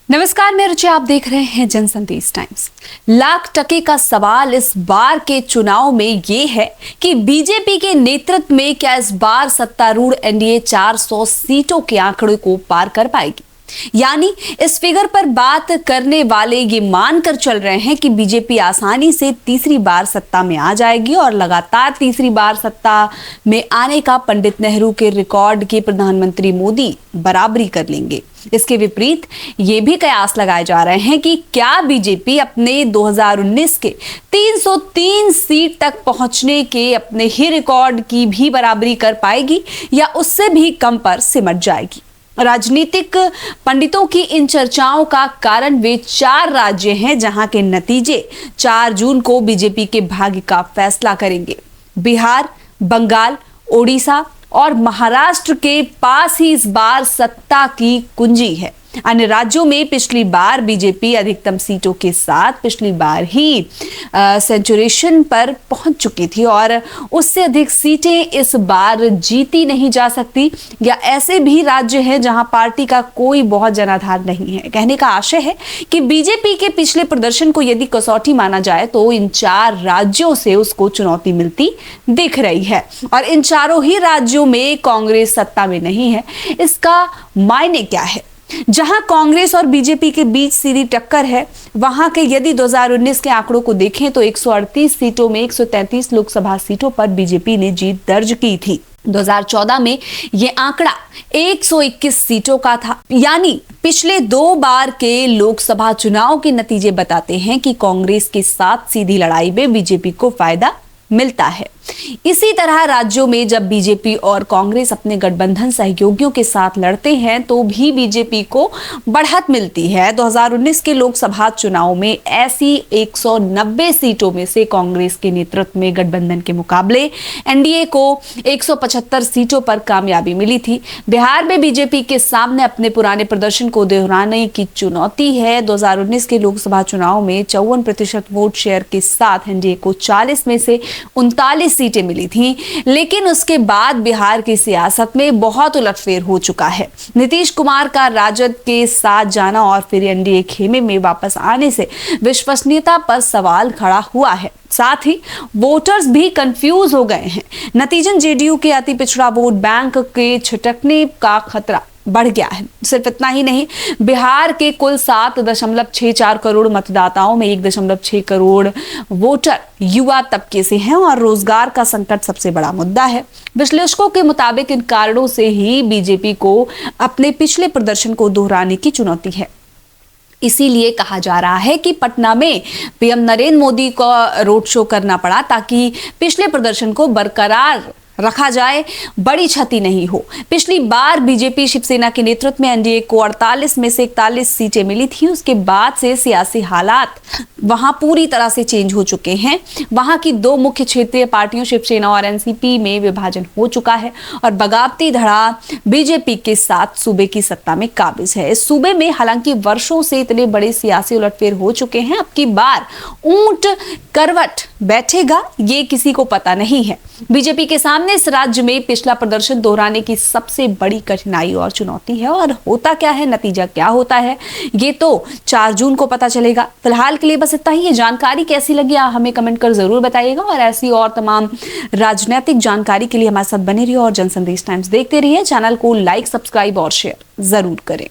नमस्कार, मैं रुचि, आप देख रहे हैं जनसंदेश टाइम्स। लाख टके का सवाल इस बार के चुनाव में ये है कि बीजेपी के नेतृत्व में क्या इस बार सत्तारूढ़ एनडीए 400 सीटों के आंकड़े को पार कर पाएगी। यानी इस फिगर पर बात करने वाले ये मानकर चल रहे हैं कि बीजेपी आसानी से तीसरी बार सत्ता में आ जाएगी और लगातार तीसरी बार सत्ता में आने का पंडित नेहरू के रिकॉर्ड के प्रधानमंत्री मोदी बराबरी कर लेंगे। इसके विपरीत ये भी कयास लगाए जा रहे हैं कि क्या बीजेपी अपने 2019 के 303 सीट तक पहुंचने के अपने ही रिकॉर्ड की भी बराबरी कर पाएगी या उससे भी कम पर सिमट जाएगी। राजनीतिक पंडितों की इन चर्चाओं का कारण वे 4 राज्य हैं जहां के नतीजे 4 जून को बीजेपी के भाग्य का फैसला करेंगे। बिहार, बंगाल, ओडिशा और महाराष्ट्र के पास ही इस बार सत्ता की कुंजी है। अन्य राज्यों में पिछली बार बीजेपी अधिकतम सीटों के साथ पिछली बार ही सेंचुरेशन पर पहुंच चुकी थी और उससे अधिक सीटें इस बार जीती नहीं जा सकती, या ऐसे भी राज्य हैं जहां पार्टी का कोई बहुत जनाधार नहीं है। कहने का आशय है कि बीजेपी के पिछले प्रदर्शन को यदि कसौटी माना जाए तो इन 4 राज्यों से उसको चुनौती मिलती दिख रही है और इन चारों ही राज्यों में कांग्रेस सत्ता में नहीं है। इसका मायने क्या है? जहां कांग्रेस और बीजेपी के बीच सीधी टक्कर है, वहां के यदि 2019 के आंकड़ों को देखें तो 138 सीटों में 133 लोकसभा सीटों पर बीजेपी ने जीत दर्ज की थी। 2014 में यह आंकड़ा 121 सीटों का था। यानी पिछले 2 बार के लोकसभा चुनाव के नतीजे बताते हैं कि कांग्रेस के साथ सीधी लड़ाई में बीजेपी को फायदा मिलता है। इसी तरह राज्यों में जब बीजेपी और कांग्रेस अपने गठबंधन सहयोगियों के साथ लड़ते हैं तो भी बीजेपी को बढ़त मिलती है। 2019 के लोकसभा चुनाव में ऐसी 190 सीटों में से कांग्रेस के नेतृत्व में गठबंधन के मुकाबले एनडीए को 175 सीटों पर कामयाबी मिली थी। बिहार में बीजेपी के सामने अपने पुराने प्रदर्शन को दोहराने की चुनौती है। 2019 के लोकसभा चुनाव में 54% वोट शेयर के साथ एनडीए को 40 में से 39 सीटें मिली थीं, लेकिन उसके बाद बिहार की सियासत में बहुत उलटफेर हो चुका है। नीतीश कुमार का राजद के साथ जाना और फिर एनडीए खेमे में वापस आने से विश्वसनीयता पर सवाल खड़ा हुआ है। साथ ही वोटर्स भी कंफ्यूज हो गए हैं। नतीजन जेडीयू के अति पिछड़ा वोट बैंक के छिटकने का खतरा बढ़ गया है। सिर्फ इतना ही नहीं, बिहार के कुल 7.64 करोड़ मतदाताओं में 1.6 करोड़ वोटर युवा तबके से हैं और रोजगार का संकट सबसे बड़ा मुद्दा है। विश्लेषकों के मुताबिक इन कारणों से ही बीजेपी को अपने पिछले प्रदर्शन को दोहराने की चुनौती है। इसीलिए कहा जा रहा है कि पटना में पीएम नरेंद्र मोदी को रोड शो करना पड़ा ताकि पिछले प्रदर्शन को बरकरार रखा जाए, बड़ी क्षति नहीं हो। पिछली बार बीजेपी शिवसेना के नेतृत्व में एनडीए को 48 में से 41 सीटें मिली थी। उसके बाद से सियासी हालात वहां पूरी तरह से चेंज हो चुके हैं। वहां की 2 मुख्य क्षेत्रीय पार्टियों शिवसेना और एनसीपी में विभाजन हो चुका है और बगावती धड़ा बीजेपी के साथ सूबे की सत्ता में काबिज है। इस सूबे में हालांकि वर्षों से इतने बड़े सियासी उलटफेर हो चुके हैं, अब की बार ऊंट करवट बैठेगा ये किसी को पता नहीं है। बीजेपी के सामने इस राज्य में पिछला प्रदर्शन दोहराने की सबसे बड़ी कठिनाई और चुनौती है। और होता क्या है, नतीजा क्या होता है, ये तो 4 जून को पता चलेगा। फिलहाल के लिए बस इतना ही। ये जानकारी कैसी लगी आप हमें कमेंट कर जरूर बताइएगा और ऐसी और तमाम राजनीतिक जानकारी के लिए हमारे साथ बने रहिए और जनसंदेश टाइम्स देखते रहिए। चैनल को लाइक, सब्सक्राइब और शेयर जरूर करें।